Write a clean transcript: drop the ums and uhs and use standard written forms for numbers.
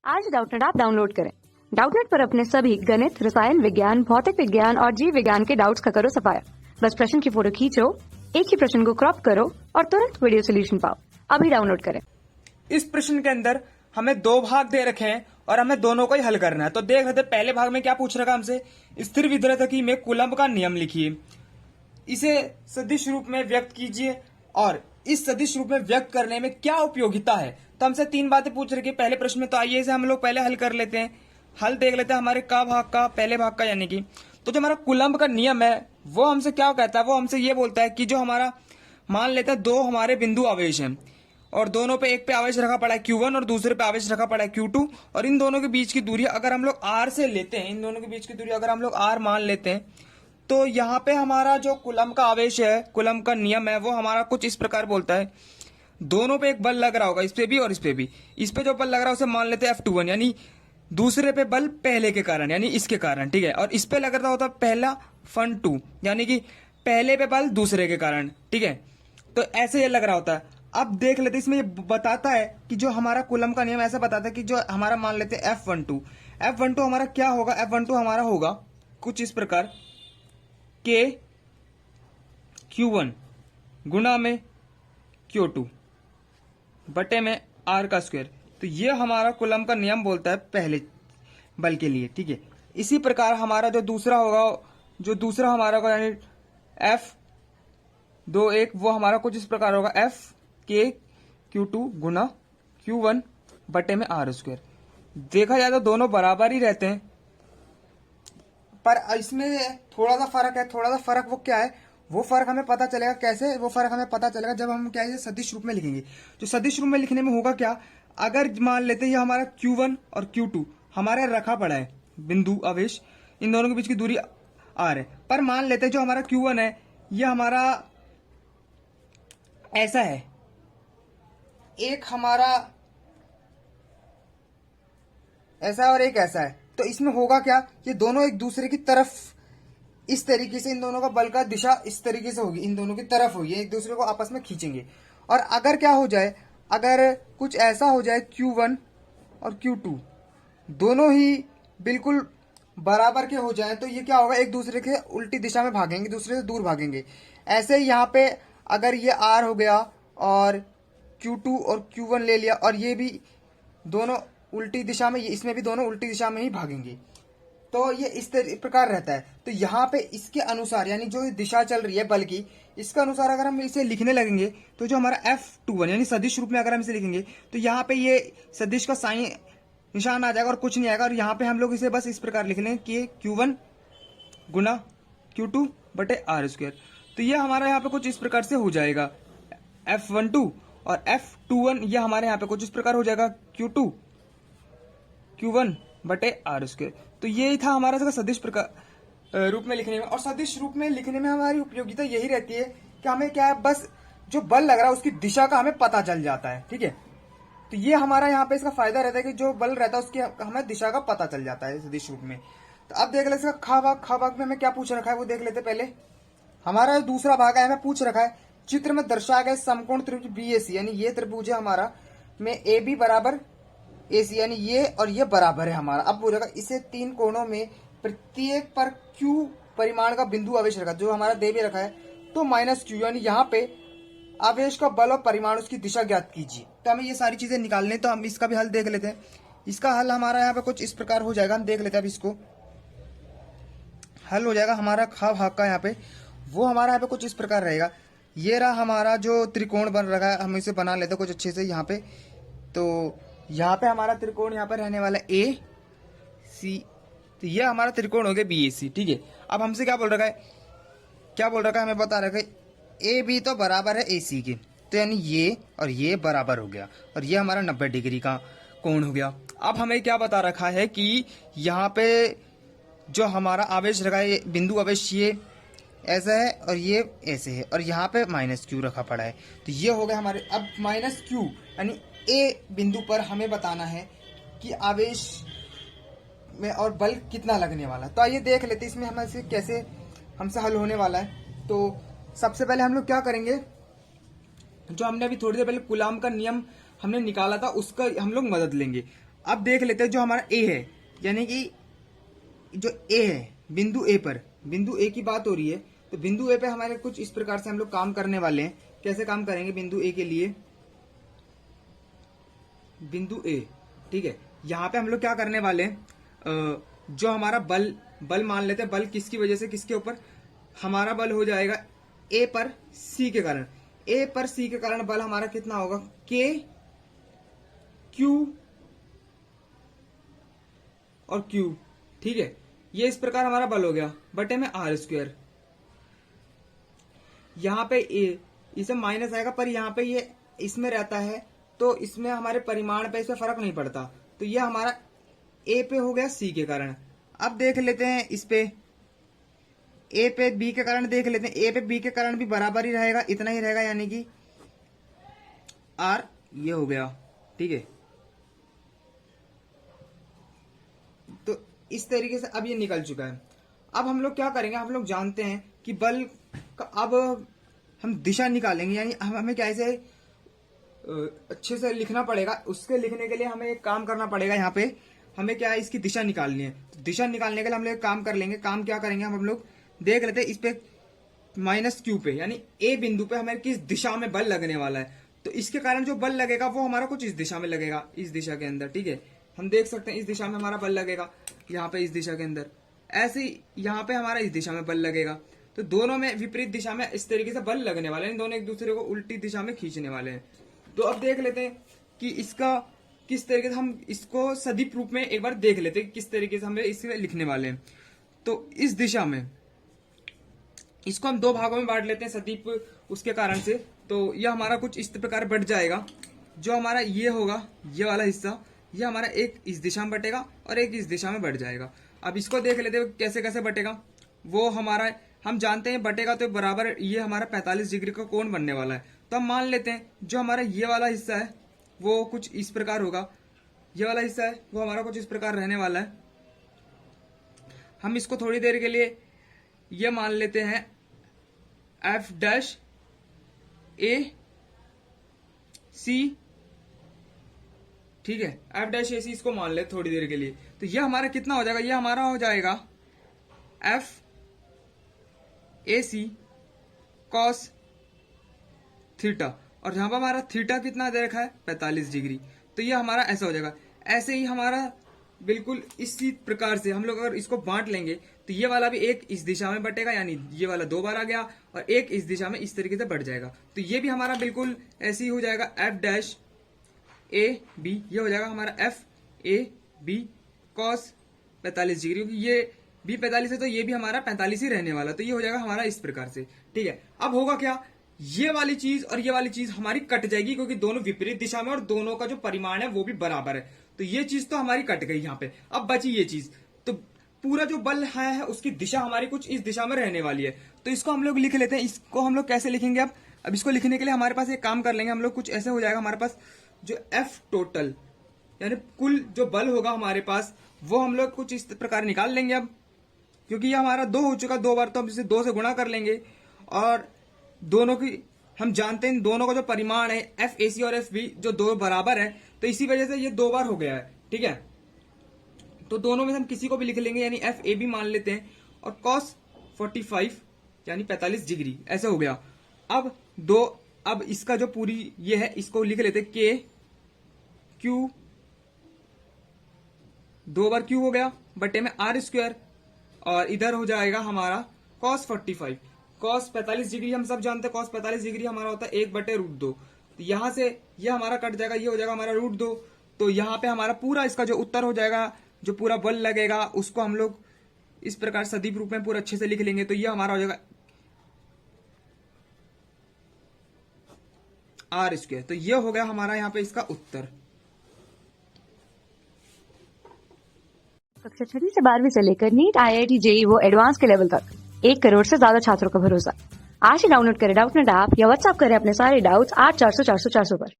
आज Doubtnut app download करें। Doubtnut पर अपने सभी गणित, रसायन विज्ञान, भौतिक विज्ञान और जीव विज्ञान के डाउट्स का करो सफाया। बस प्रश्न की फोटो खींचो, एक ही प्रश्न को क्रॉप करो और तुरंत वीडियो सोल्यूशन पाओ। अभी डाउनलोड करें। इस प्रश्न के अंदर हमें दो भाग दे रखे हैं और हमें दोनों को ही हल करना है। तो देख लेते हैं पहले भाग में क्या पूछ रखा हमसे, स्थिर विद्युतत्व में कूलम्ब का नियम लिखिए, इसे सदिश रूप में व्यक्त कीजिए और इस सदिश रूप में व्यक्त करने में क्या उपयोगिता है। तो हमसे तीन बातें पूछ रखी है पहले प्रश्न में। तो आइए इसे हम लोग पहले हल कर लेते हैं। हल देख लेते हैं हमारे का भाग का, पहले भाग का, यानी कि तो जो हमारा कूलम्ब का नियम है वो हमसे क्या कहता है, वो हमसे ये बोलता है कि जो हमारा मान लेते हैं दो हमारे बिंदु आवेश हैं और दोनों पे, एक पे आवेश रखा पड़ा है Q1 और दूसरे पे आवेश रखा पड़ा है Q2 और इन दोनों के बीच की दूरी अगर हम लोग R से लेते हैं, इन दोनों के बीच की दूरी अगर हम लोग R मान लेते हैं, तो यहाँ पे हमारा जो कूलम्ब का आवेश है, कूलम्ब का नियम है, वो हमारा कुछ इस प्रकार बोलता है। दोनों पे एक बल लग रहा होगा, इस पे भी और इस पे भी। इस पे जो बल लग रहा है उसे मान लेते हैं F21, यानी दूसरे पे बल पहले के कारण, यानी इसके कारण, ठीक है। और इस पे लग रहा होता पहला F2, यानी कि पहले पे बल दूसरे के कारण, ठीक है। तो ऐसे ये लग रहा होता है। अब देख लेते, इसमें ये बताता है कि जो हमारा कूलम्ब का नियम ऐसा बताता है कि जो हमारा मान लेते हैं F12 हमारा क्या होगा, F12 हमारा होगा कुछ इस प्रकार, K Q1 गुना में Q2 बटे में R का स्क्वायर। तो ये हमारा कूलम्ब का नियम बोलता है पहले बल के लिए, ठीक है। इसी प्रकार हमारा जो दूसरा होगा, जो दूसरा हमारा होगा यानी F21 वो हमारा कुछ इस प्रकार होगा, F K Q2 गुना Q1 बटे में R स्क्वायर। देखा जाए तो दोनों बराबर ही रहते हैं, पर इसमें थोड़ा सा फर्क है। थोड़ा सा फर्क वो क्या है, वो फर्क हमें पता चलेगा कैसे, वो फर्क हमें पता चलेगा जब हम क्या है सदिश रूप में लिखेंगे। जो सदिश रूप में लिखने में होगा क्या, अगर मान लेते हैं ये हमारा Q1 और Q2 हमारे रखा पड़ा है बिंदु आवेश, इन दोनों के बीच की दूरी R है, पर मान लेते हैं जो हमारा Q1 है ये हमारा ऐसा है, एक हमारा ऐसा और एक ऐसा है। तो इसमें होगा क्या, ये दोनों एक दूसरे की तरफ इस तरीके से, इन दोनों का बल का दिशा इस तरीके से होगी, इन दोनों की तरफ होगी, एक दूसरे को आपस में खींचेंगे। और अगर क्या हो जाए, अगर कुछ ऐसा हो जाए Q1 और Q2 दोनों ही बिल्कुल बराबर के हो जाए, तो ये क्या होगा, एक दूसरे के उल्टी दिशा में भागेंगे, दूसरे से दूर भागेंगे। ऐसे ही यहाँ पे अगर ये R हो गया और Q2 और Q1 ले लिया और ये भी दोनों उल्टी दिशा में, इसमें भी दोनों उल्टी दिशा में ही भागेंगे, तो ये इस प्रकार रहता है। तो यहाँ पे इसके अनुसार, यानी जो दिशा चल रही है बल की, इसके अनुसार अगर हम इसे लिखने लगेंगे तो जो हमारा F21 यानी सदिश रूप में अगर हम इसे लिखेंगे तो यहाँ पे ये सदिश का साइन निशान आ जाएगा और कुछ नहीं आएगा। और यहाँ पे हम लोग इसे बस इस प्रकार लिख लेंगे कि Q1 गुना Q2 बटे R स्क्वायर। तो ये हमारा यहाँ पे कुछ इस प्रकार से हो जाएगा F12 और F21, ये हमारे यहाँ पे कुछ इस प्रकार हो जाएगा Q2 Q1 बटे R स्क्वायर। तो यही था हमारा सदिश प्रकार रूप में लिखने में। और सदिश रूप में लिखने में हमारी उपयोगिता यही रहती है कि हमें क्या है, बस जो बल लग रहा है उसकी दिशा का हमें पता चल जाता है, ठीक है। तो ये हमारा यहाँ पे इसका फायदा रहता है कि जो बल रहता है उसकी हमें दिशा का पता चल जाता है सदिश रूप में। तो अब देख लेते हैं खा भाग में हमें क्या पूछ रखा है, वो देख लेते पहले। हमारा दूसरा भाग है, हमें पूछ रखा है चित्र में दर्शाया गया समकोण त्रिभुज BAC, यानी ये त्रिभुज है हमारा में AB बराबर AC, यानी ये और ये बराबर है हमारा। अब बोलेगा इसे तीन कोणों में प्रत्येक पर Q परिमाण का बिंदु आवेश रखा, जो हमारा दे भी रखा है, तो -Q, यानी यहाँ पे आवेश का बल और परिमाण उसकी दिशा ज्ञात कीजिए। तो हमें ये सारी चीजें निकालने, तो हम इसका भी हल देख लेते हैं। इसका हल हमारा यहाँ पे कुछ इस प्रकार हो जाएगा, हम देख लेते हैं। अब इसको हल हो जाएगा हमारा खा भाग का, यहाँ पे वो हमारा यहाँ पे कुछ इस प्रकार रहेगा। ये रहा हमारा जो त्रिकोण बन रखा है, हम इसे बना लेते हैं कुछ अच्छे से यहाँ पे। तो यहाँ पे हमारा त्रिकोण यहाँ पे रहने वाला AC, तो ये हमारा त्रिकोण हो गया BAC, ठीक है। अब हमसे क्या बोल रखा है, क्या बोल रखा है, हमें बता रखा है AB तो बराबर है AC के, तो यानी ये और ये बराबर हो गया और ये हमारा 90 डिग्री का कोण हो गया। अब हमें क्या बता रखा है कि यहाँ पे जो हमारा आवेश रखा है, बिंदु आवेश ये ऐसा है और ये ऐसे है और यहाँ पे -Q रखा पड़ा है। तो ये हो गया हमारे। अब -Q यानी A बिंदु पर हमें बताना है कि आवेश में और बल कितना लगने वाला। तो आइए देख लेते इसमें हमसे कैसे हमसे हल होने वाला है। तो सबसे पहले हम लोग क्या करेंगे, जो हमने अभी थोड़ी देर पहले कूलम्ब का नियम हमने निकाला था उसका हम लोग मदद लेंगे। अब देख लेते हैं जो हमारा ए है, यानी कि जो ए है बिंदु ए पर, बिंदु ए की बात हो रही है, तो बिंदु ए पे हमारे कुछ इस प्रकार से हम लोग काम करने वाले हैं। कैसे काम करेंगे बिंदु ए के लिए? बिंदु ए, ठीक है, यहाँ पे हम लोग क्या करने वाले हैं, जो हमारा बल मान लेते हैं, बल किसकी वजह से, किसके ऊपर? हमारा बल हो जाएगा ए पर सी के कारण। ए पर सी के कारण बल हमारा कितना होगा? के क्यू और क्यू, ठीक है। ये इस प्रकार हमारा बल हो गया बटे में आर स्क्वायर। यहाँ पे ए इसे माइनस आएगा, पर यहाँ पे ये इसमें रहता है तो इसमें हमारे परिमाण पे इसमें फर्क नहीं पड़ता, तो ये हमारा ए पे हो गया सी के कारण। अब देख लेते हैं इस पे ए पे बी के कारण, देख लेते हैं ए पे बी के कारण भी बराबर ही रहेगा, इतना ही रहेगा, यानी कि आर ये हो गया, ठीक है। तो इस तरीके से अब ये निकल चुका है। अब हम लोग क्या करेंगे, हम लोग जानते हैं कि बल का अब हम दिशा निकालेंगे, यानी हमें कैसे अच्छे से लिखना पड़ेगा। उसके लिखने के लिए हमें एक काम करना पड़ेगा, यहाँ पे हमें क्या है, इसकी दिशा निकालनी है। तो दिशा निकालने के लिए हम लोग एक काम कर लेंगे। काम क्या करेंगे, हम लोग देख लेते हैं इस पे माइनस क्यू पे, यानी ए बिंदु पे हमें किस दिशा में बल लगने वाला है। तो इसके कारण जो बल लगेगा वो हमारा कुछ इस दिशा में लगेगा, इस दिशा के अंदर, ठीक है। हम देख सकते हैं इस दिशा में हमारा बल लगेगा, यहाँ पे इस दिशा के अंदर, ऐसे ही यहाँ पे हमारा इस दिशा में बल लगेगा। तो दोनों में विपरीत दिशा में इस तरीके से बल लगने वाले हैं, दोनों एक दूसरे को उल्टी दिशा में खींचने वाले हैं। तो अब देख लेते हैं कि इसका किस तरीके से हम इसको सदिप रूप में एक बार देख लेते हैं, किस तरीके से हम इसे लिखने वाले हैं। तो इस दिशा में इसको हम दो भागों में बांट लेते हैं सदीप उसके कारण से। तो यह हमारा कुछ इस प्रकार बढ़ जाएगा, जो हमारा ये होगा, ये वाला हिस्सा, ये हमारा एक इस दिशा में बटेगा और एक इस दिशा में बढ़ जाएगा। अब इसको देख लेते हैं कैसे कैसे बटेगा। वो हमारा हम जानते हैं बटेगा तो बराबर ये हमारा 45 डिग्री का कोण बनने वाला है। तो हम मान लेते हैं जो हमारा ये वाला हिस्सा है वो कुछ इस प्रकार होगा, ये वाला हिस्सा है वो हमारा कुछ इस प्रकार रहने वाला है। हम इसको थोड़ी देर के लिए ये मान लेते हैं एफ डैश ए सी, ठीक है, एफ डैश ए सी इसको मान ले थोड़ी देर के लिए। तो यह हमारा कितना हो जाएगा, यह हमारा हो जाएगा F A C cos theta, और यहां पर हमारा थीटा कितना दे रखा है 45 डिग्री। तो यह हमारा ऐसा हो जाएगा। ऐसे ही हमारा बिल्कुल इसी प्रकार से हम लोग अगर इसको बांट लेंगे तो ये वाला भी एक इस दिशा में बटेगा, यानी ये वाला दो बार आ गया, और एक इस दिशा में इस तरीके से बढ़ जाएगा। तो ये भी हमारा बिल्कुल ऐसे ही हो जाएगा एफ डैश ए बी, ये हो जाएगा हमारा F A B cos 45 degree, क्योंकि ये भी 45 है तो ये भी हमारा 45 ही रहने वाला। तो ये हो जाएगा हमारा इस प्रकार से, ठीक है। अब होगा क्या, ये वाली चीज और ये वाली चीज हमारी कट जाएगी, क्योंकि दोनों विपरीत दिशा में और दोनों का जो परिमाण है वो भी बराबर है। तो ये चीज तो हमारी कट गई यहाँ पे। अब बची ये चीज, तो पूरा जो बल है उसकी दिशा हमारी कुछ इस दिशा में रहने वाली है। तो इसको हम लोग लिख लेते हैं। इसको हम लोग कैसे लिखेंगे, अब इसको लिखने के लिए हमारे पास एक काम कर लेंगे हम लोग। कुछ ऐसे हो जाएगा हमारे पास, जो एफ टोटल यानी कुल जो बल होगा हमारे पास वो हम लोग कुछ इस प्रकार निकाल लेंगे। अब क्योंकि ये हमारा 2 हो चुका, 2 बार, तो हम इसे 2 से गुणा कर लेंगे। और दोनों की हम जानते हैं दोनों का जो परिमाण है एफ ए सी और एफ बी जो दो बराबर है, तो इसी वजह से ये 2 बार हो गया है, ठीक है। तो दोनों में से हम किसी को भी लिख लेंगे, यानी एफ ए बी मान लेते हैं, और कॉस 45 यानी 45 डिग्री ऐसा हो गया। अब इसका जो पूरी ये है इसको लिख लेते हैं के क्यू, 2 बार क्यू हो गया बटे में आर स्क्वायर, और इधर हो जाएगा हमारा कॉस 45। कॉस 45 डिग्री हम सब जानते हैं, कॉस 45 डिग्री हमारा होता है 1/√2। तो यहां से ये हमारा कट जाएगा, ये हो जाएगा हमारा √2। तो यहाँ पे हमारा पूरा इसका जो उत्तर हो जाएगा, जो पूरा बल लगेगा उसको हम लोग इस प्रकार सदीप रूप में पूरा अच्छे से लिख लेंगे। तो ये हमारा हो जाएगा आर स्क्वायर। तो ये हो गया हमारा यहाँ पे इसका उत्तर। कक्षा 6वीं से 12वीं से लेकर नीट, IIT, JEE वो एडवांस के लेवल तक 1 करोड़ से ज्यादा छात्रों का भरोसा। आज ही डाउनलोड करें डाउटनेट ऐप या व्हाट्सएप करें अपने सारे डाउट्स 8400 400 400 पर।